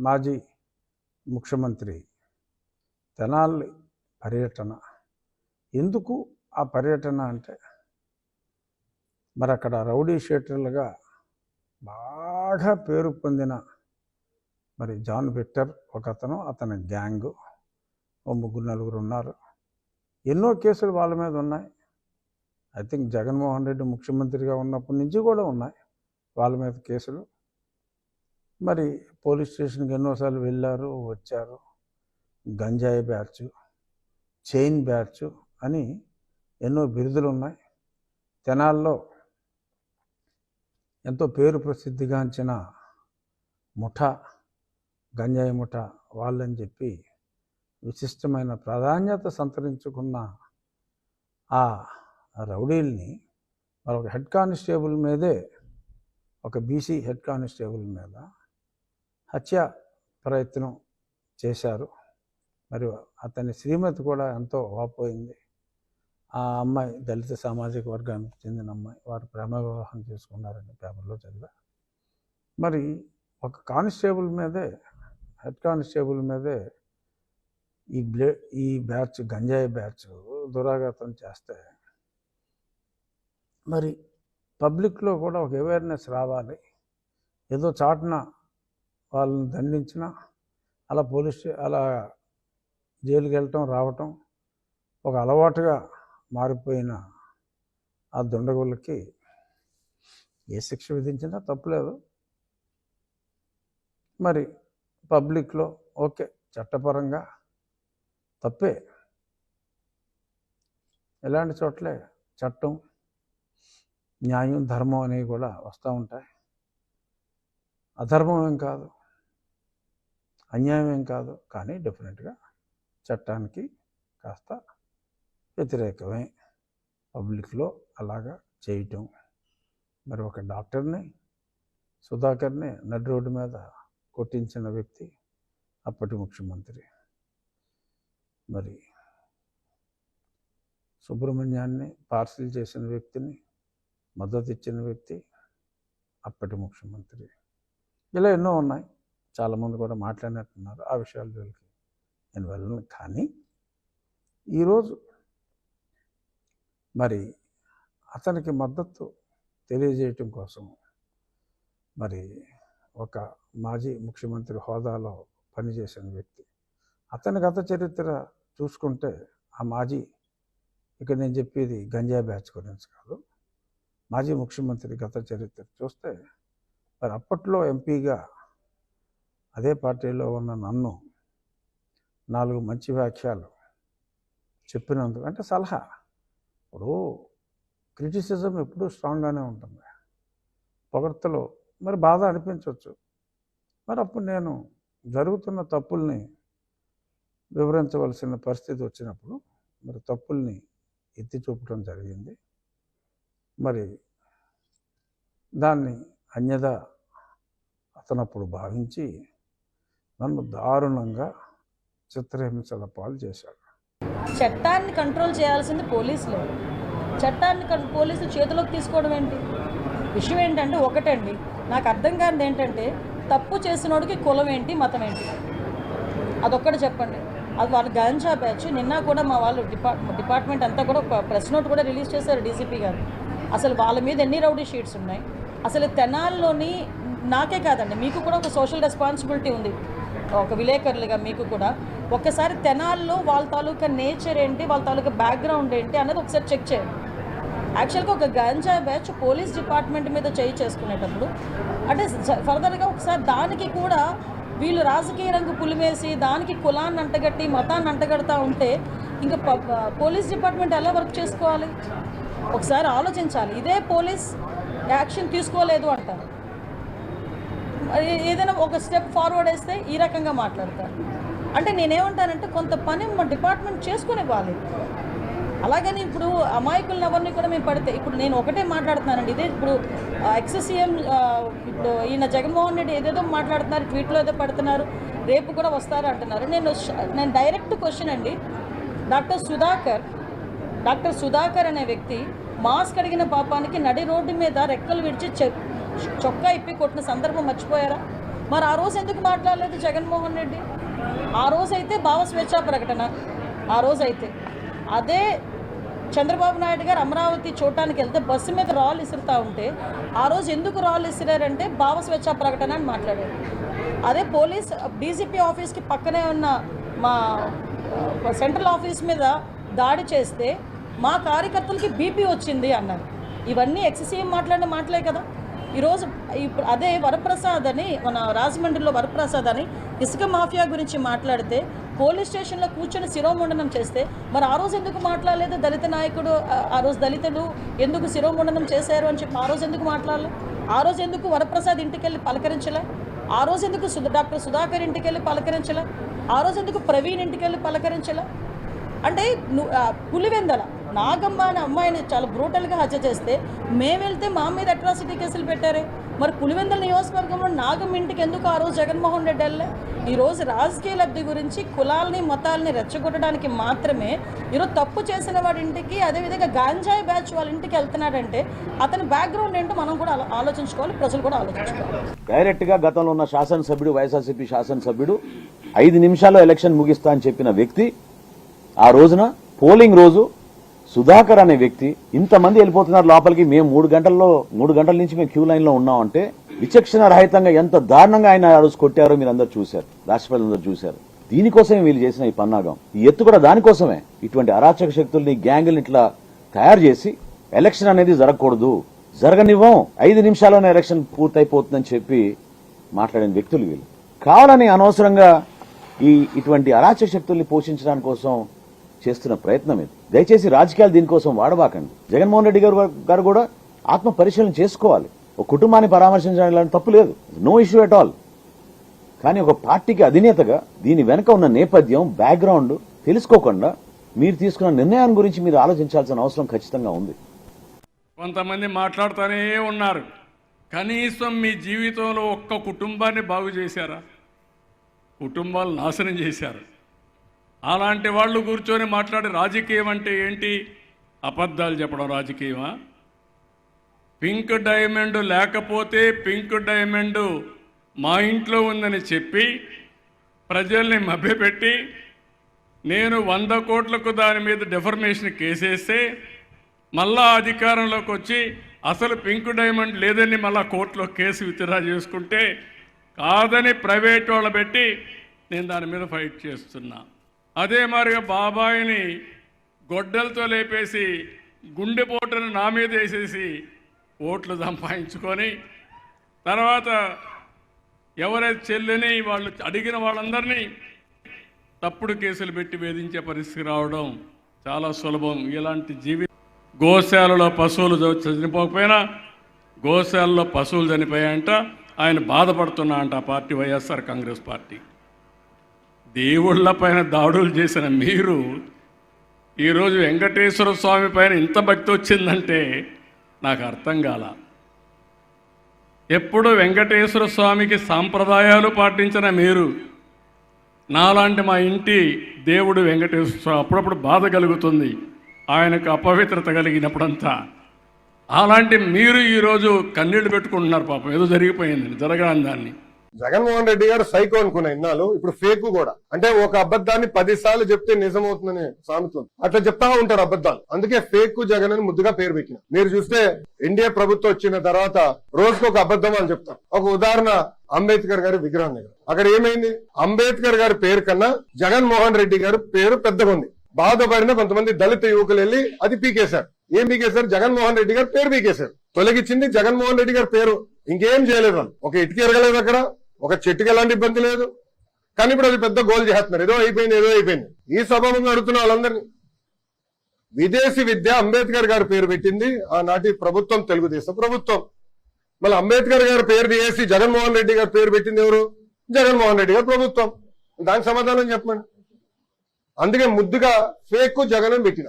మాజీ ముఖ్యమంత్రి తెనాలి పర్యటన. ఎందుకు ఆ పర్యటన అంటే, మరి అక్కడ రౌడీ షీటర్లుగా బాగా పేరు పొందిన మరి జాన్ విక్టర్ ఒకతను, అతని గ్యాంగు, ఓ 3-4 ఉన్నారు. ఎన్నో కేసులు వాళ్ళ మీద ఉన్నాయి. ఐ థింక్ జగన్మోహన్ రెడ్డి ముఖ్యమంత్రిగా ఉన్నప్పటి నుంచి కూడా ఉన్నాయి వాళ్ళ మీద కేసులు. మరి పోలీస్ స్టేషన్కి ఎన్నోసార్లు వెళ్ళారు, వచ్చారు. గంజాయి బ్యాచ్, చైన్ బ్యాచ్ అని ఎన్నో బిరుదులు ఉన్నాయి. తెనాల్లో ఎంతో పేరు ప్రసిద్ధిగాంచిన ముఠా, గంజాయి ముఠా వాళ్ళని చెప్పి విశిష్టమైన ప్రాధాన్యత సంతరించుకున్న ఆ రౌడీల్ని ఒక హెడ్ కానిస్టేబుల్ మీదే, ఒక బీసీ హెడ్ కానిస్టేబుల్ మీద హత్య ప్రయత్నం చేశారు. మరి అతని శ్రీమతి కూడా ఎంతో వాపోయింది. ఆ అమ్మాయి దళిత సామాజిక వర్గానికి చెందిన అమ్మాయి. వారు ప్రేమ వివాహం చేసుకున్నారని పేపర్లో చదివా. మరి ఒక కానిస్టేబుల్ మీదే, హెడ్ కానిస్టేబుల్ మీదే ఈ బ్యాచ్, గంజాయి బ్యాచ్ దురాఘాతం చేస్తే మరి పబ్లిక్లో కూడా ఒక అవేర్నెస్ రావాలి. ఏదో చాటున వాళ్ళని దండించిన అలా అలా జైలుకి వెళ్ళటం రావటం ఒక అలవాటుగా మారిపోయిన ఆ దుండగులకి ఏ శిక్ష విధించినా తప్పులేదు. మరి పబ్లిక్లో ఓకే, చట్టపరంగా తప్పే. ఇలాంటి చోట్లే చట్టం, న్యాయం, ధర్మం అనేవి కూడా వస్తూ ఉంటాయి. అధర్మం ఏం కాదు, అన్యాయం ఏం కాదు, కానీ డెఫినెట్గా చట్టానికి కాస్త వ్యతిరేకమే పబ్లిక్లో అలాగా చేయటం. మరి ఒక డాక్టర్ని, సుధాకర్ని నడి రోడ్డు మీద కొట్టించిన వ్యక్తి అప్పటి ముఖ్యమంత్రి. మరి సుబ్రహ్మణ్యాన్ని పార్సిల్ చేసిన వ్యక్తిని మద్దతు ఇచ్చిన వ్యక్తి అప్పటి ముఖ్యమంత్రి. ఇలా ఎన్నో ఉన్నాయి. చాలామంది కూడా మాట్లాడినట్టున్నారు. ఆ విషయాల జోలికి నేను వెళ్ళను. కానీ ఈరోజు మరి అతనికి మద్దతు తెలియజేయటం కోసం మరి ఒక మాజీ ముఖ్యమంత్రి హోదాలో పనిచేసిన వ్యక్తి, అతని గత చరిత్ర చూసుకుంటే, ఆ మాజీ, ఇక్కడ నేను చెప్పేది గంజా బ్యాచ్ గురించి కాదు, మాజీ ముఖ్యమంత్రి గత చరిత్ర చూస్తే, మరి అప్పట్లో ఎంపీగా అదే పార్టీలో ఉన్న నన్ను 4 మంచి వ్యాఖ్యలు చెప్పినందుకు, అంటే సలహా, ఇప్పుడు క్రిటిసిజం ఎప్పుడూ స్ట్రాంగ్గానే ఉంటుంది, పొగడ్తలో మరి బాధ అనిపించవచ్చు. మరి అప్పుడు నేను జరుగుతున్న తప్పుల్ని వివరించవలసిన పరిస్థితి వచ్చినప్పుడు మరి తప్పుల్ని ఎత్తి చూపడం జరిగింది. మరి దాన్ని అన్యథా అతనప్పుడు భావించి నన్ను దారుణంగా చిత్రహింసల పాలు చేశాడు. చట్టాన్ని కంట్రోల్ చేయాల్సింది పోలీసులు. చట్టాన్ని పోలీసులు చేతిలోకి తీసుకోవడం ఏంటి? విషయం ఏంటంటే, ఒకటండి, నాకు అర్థం కానిది ఏంటంటే, తప్పు చేసినోడికి కులం ఏంటి, మతం ఏంటి, అదొక్కటి చెప్పండి. అది వాళ్ళ గంజా బ్యాచ్. నిన్న కూడా మా వాళ్ళు డిపార్ట్మెంట్ అంతా కూడా ఒక ప్రెస్ నోట్ కూడా రిలీజ్ చేశారు డీసీపీ గారు. అసలు వాళ్ళ మీద ఎన్ని రౌడీ షీట్స్ ఉన్నాయి. అసలు తెనాల్లోని, నాకే కాదండి, మీకు కూడా ఒక సోషల్ రెస్పాన్సిబిలిటీ ఉంది, ఒక విలేకరులుగా మీకు కూడా. ఒక్కసారి తెనాల్లో వాళ్ళ తాలూకా నేచర్ ఏంటి, వాళ్ళ తాలూకా బ్యాక్గ్రౌండ్ ఏంటి అన్నది ఒకసారి చెక్ చేయండి. యాక్చువల్గా ఒక గంజా బ్యాచ్ పోలీస్ డిపార్ట్మెంట్ మీద చేసుకునేటప్పుడు, అంటే ఫర్దర్గా ఒకసారి దానికి కూడా వీళ్ళు రాజకీయ రంగు పులిమేసి దానికి కులాన్ని అంటగట్టి మతాన్ని అంటగడతా ఉంటే ఇంకా పోలీస్ డిపార్ట్మెంట్ ఎలా వర్క్ చేసుకోవాలి? ఒకసారి ఆలోచించాలి. ఇదే పోలీస్ యాక్షన్ తీసుకోలేదు అంటారు, ఏదైనా ఒక స్టెప్ ఫార్వర్డ్ వేస్తే ఈ రకంగా మాట్లాడతారు. అంటే నేనేమంటానంటే, కొంత పని మా డిపార్ట్మెంట్ చేసుకునివ్వాలి. అలాగని ఇప్పుడు అమాయకులను ఎవరిని కూడా మేము పడితే, ఇప్పుడు నేను ఒకటే మాట్లాడుతున్నానండి, ఇదే ఇప్పుడు ఎక్స్-సీఎం ఇప్పుడు ఈయన జగన్మోహన్ రెడ్డి ఏదేదో మాట్లాడుతున్నారు, ట్వీట్లో ఏదో పడుతున్నారు, రేపు కూడా వస్తారు అంటున్నారు. నేను డైరెక్ట్ క్వశ్చన్ అండి, డాక్టర్ సుధాకర్ అనే వ్యక్తి మాస్క్ అడిగిన పాపానికి నడి రోడ్డు మీద రెక్కలు విడిచి చొక్కా ఇప్పి కొట్టిన సందర్భం మర్చిపోయారా? మరి ఆ రోజు ఎందుకు మాట్లాడలేదు జగన్మోహన్ రెడ్డి? ఆ రోజైతే భావ స్వేచ్ఛా ప్రకటన, ఆ రోజైతే అదే చంద్రబాబు నాయుడు గారు అమరావతి చూడటానికి వెళ్తే బస్సు మీద రాళ్ళు ఇసురుతూ ఉంటే ఆ రోజు ఎందుకు రాళ్ళు ఇసిరారంటే భావ స్వేచ్ఛా ప్రకటన అని మాట్లాడారు. అదే పోలీస్ డీజీపీ ఆఫీస్కి పక్కనే ఉన్న మా సెంట్రల్ ఆఫీస్ మీద దాడి చేస్తే మా కార్యకర్తలకి బీపీ వచ్చింది అన్నారు. ఇవన్నీ ఎక్సెసివ్ మాట్లాడిన మాటలే కదా. ఈరోజు ఇప్పుడు అదే వరప్రసాద్ అని, మన రాజమండ్రిలో వరప్రసాద్ అని ఇసుక మాఫియా గురించి మాట్లాడితే పోలీస్ స్టేషన్లో కూర్చొని శిరోముండనం చేస్తే మరి ఆ రోజు ఎందుకు మాట్లాడలేదు? దళిత నాయకుడు, ఆ రోజు దళితులు ఎందుకు శిరోముండనం చేశారు అని చెప్పి ఆ రోజు ఎందుకు మాట్లాడలే? ఆ రోజు ఎందుకు వరప్రసాద్ ఇంటికి వెళ్ళి పలకరించలే? ఆ రోజు ఎందుకు డాక్టర్ సుధాకర్ ఇంటికి వెళ్ళి పలకరించలే? ఆ రోజు ఎందుకు ప్రవీణ్ ఇంటికి వెళ్ళి పలకరించలే? అంటే పులివెందల నాగమ్మ అనే అమ్మాయిని చాలా బ్రూటల్గా హత్య చేస్తే మేము వెళ్తే మా మీద అట్రాసిటీ కేసులు పెట్టారే. మరి పులివెందల నియోజకవర్గంలో నాగమ్మ ఇంటికి ఎందుకు ఆ రోజు జగన్మోహన్ రెడ్డి వెళ్ళే? ఈరోజు రాజకీయ లబ్ధి గురించి కులాలని మతాలని రెచ్చగొట్టడానికి మాత్రమే ఈరోజు తప్పు చేసిన వాడి ఇంటికి, అదేవిధంగా గాంజాయి బ్యాచ్ వాళ్ళ ఇంటికి వెళ్తున్నాడంటే అతని బ్యాక్గ్రౌండ్ ఏంటో మనం కూడా ఆలోచించుకోవాలి, ప్రజలు కూడా ఆలోచించుకోవాలి. డైరెక్ట్గా గతంలో ఉన్న శాసనసభ్యుడు, వైఎస్ఆర్సీపీ శాసనసభ్యుడు 5 నిమిషాల్లో ఎలక్షన్ ముగిస్తా అని చెప్పిన వ్యక్తి ఆ రోజున పోలింగ్ రోజు సుధాకర్ అనే వ్యక్తి ఇంతమంది వెళ్ళిపోతున్నారు లోపలికి, మేము 3 గంటల నుంచి మేము క్యూ లైన్ లో ఉన్నామంటే విచక్షణ రహితంగా ఎంత దారుణంగా ఆయన ఆ రోజు కొట్టారో మీరు అందరూ చూశారు, రాష్ట్ర ప్రజలందరూ చూశారు. దీనికోసమే వీళ్ళు చేసిన ఈ పన్నాగం, ఈ ఎత్తు కూడా దానికోసమే. ఇటువంటి అరాచక శక్తుల్ని, గ్యాంగుల్ని ఇట్లా తయారు చేసి ఎలక్షన్ అనేది జరగకూడదు, జరగనివ్వం, 5 నిమిషాల్లోనే ఎలక్షన్ పూర్తయిపోతుందని చెప్పి మాట్లాడిన వ్యక్తులు వీళ్ళు. కావాలని అనవసరంగా ఇటువంటి అరాచక శక్తుల్ని పోషించడానికి కోసం చేస్తున్న ప్రయత్నం ఇది. దయచేసి రాజకీయాలు దీనికోసం వాడబాకండి. జగన్మోహన్ రెడ్డి గారు కూడా ఆత్మ పరిశీలన చేసుకోవాలి. ఒక కుటుంబాన్ని పరామర్శించడం తప్పు లేదు, నో ఇష్యూ ఎట్ ఆల్. కానీ ఒక పార్టీకి అధినేతగా దీని వెనక ఉన్న నేపథ్యం, బ్యాక్గ్రౌండ్ తెలుసుకోకుండా మీరు తీసుకున్న నిర్ణయాన్ని గురించి మీరు ఆలోచించాల్సిన అవసరం ఖచ్చితంగా ఉంది. కొంతమంది మాట్లాడుతూనే ఉన్నారు, కనీసం మీ జీవితంలో ఒక్క కుటుంబాన్ని బాగు చేశారా? కుటుంబాలు నాశనం చేశారు. అలాంటి వాళ్ళు కూర్చొని మాట్లాడే రాజకీయం అంటే ఏంటి? అబద్ధాలు చెప్పడం రాజకీయమా? పింక్ డైమండ్ లేకపోతే పింక్ డైమండ్ మా ఇంట్లో ఉందని చెప్పి ప్రజల్ని మభ్యపెట్టి నేను 100 కోట్లకు దాని మీద డెఫర్మేషన్ కేసేస్తే మళ్ళా అధికారంలోకి వచ్చి అసలు పింక్ డైమండ్ లేదని మళ్ళా కోర్టులో కేసు విత్డ్రా చేసుకుంటే కాదని ప్రైవేట్ వాళ్ళు పెట్టి నేను దాని మీద ఫైట్ చేస్తున్నా. అదే మాదిరిగా బాబాయిని గొడ్డలతో లేపేసి గుండెపోటును నా మీద వేసేసి ఓట్లు సంపాదించుకొని తర్వాత ఎవరైతే చెల్లిని వాళ్ళు అడిగిన వాళ్ళందరినీ తప్పుడు కేసులు పెట్టి వేధించే పరిస్థితి రావడం చాలా సులభం. ఇలాంటి గోశాలలో పశువులు చనిపోకపోయినా గోశాలలో పశువులు చనిపోయాయంట, ఆయన బాధపడుతున్నా అంట ఆ పార్టీ, వైఎస్ఆర్ కాంగ్రెస్ పార్టీ. దేవుళ్ల పైన దాడులు చేసిన మీరు ఈరోజు వెంకటేశ్వర స్వామి పైన ఇంత భక్తి వచ్చిందంటే నాకు అర్థం కాల. ఎప్పుడు వెంకటేశ్వర స్వామికి సాంప్రదాయాలు పాటించిన మీరు నాలాంటి మా ఇంటి దేవుడు వెంకటేశ్వర స్వామి అప్పుడప్పుడు బాధ కలుగుతుంది ఆయనకు అపవిత్రత కలిగినప్పుడంతా. అలాంటి మీరు ఈరోజు కన్నీళ్లు పెట్టుకుంటున్నారు. పాపం ఏదో జరిగిపోయిందని, జరగని దాన్ని. జగన్మోహన్ రెడ్డి గారు సైకో అనుకున్న ఇన్నాళ్ళు, ఇప్పుడు ఫేక్ కూడా. అంటే ఒక అబద్ధాన్ని 10 సార్లు చెప్తే నిజమవుతుందని సామెత, అట్లా చెప్తా ఉంటారు అబద్ధాలు. అందుకే ఫేక్ జగన్ అని ముద్దుగా పేరు పెట్టిన. మీరు చూస్తే ఎన్డీఏ ప్రభుత్వం వచ్చిన తర్వాత రోజుకు ఒక అబద్ధం అని చెప్తాం. ఒక ఉదాహరణ, అంబేద్కర్ గారి విగ్రహం దగ్గర అక్కడ ఏమైంది? అంబేద్కర్ గారి పేరు కన్నా జగన్మోహన్ రెడ్డి గారి పేరు పెద్దగా ఉంది. బాధపడిన కొంతమంది దళిత యువకులు వెళ్ళి అది పీకేశారు. ఏం పీకేశారు? జగన్మోహన్ రెడ్డి గారి పేరు పీకేశారు. తొలగించింది జగన్మోహన్ రెడ్డి గారి పేరు, ఇంకేం చేయలేదు వాళ్ళు. ఒక ఇటుక ఎరగలేదు, అక్కడ ఒక చెట్టుకి ఎలాంటి ఇబ్బంది లేదు. కానీ ఇప్పుడు అది పెద్ద గోల్ చేస్తున్నారు, ఏదో అయిపోయింది. ఈ స్వభావంగా అడుగుతున్న వాళ్ళందరినీ. విదేశీ విద్య అంబేద్కర్ గారి పేరు పెట్టింది ఆనాటి ప్రభుత్వం, తెలుగుదేశం ప్రభుత్వం. మళ్ళీ అంబేద్కర్ గారి పేరు తీసేసి జగన్మోహన్ రెడ్డి గారి పేరు పెట్టింది ఎవరు? జగన్మోహన్ రెడ్డి గారి ప్రభుత్వం. దానికి సమాధానం చెప్పండి. అందుకే ముద్దుగా ఫేక్ జగన్ అని పెట్టిన.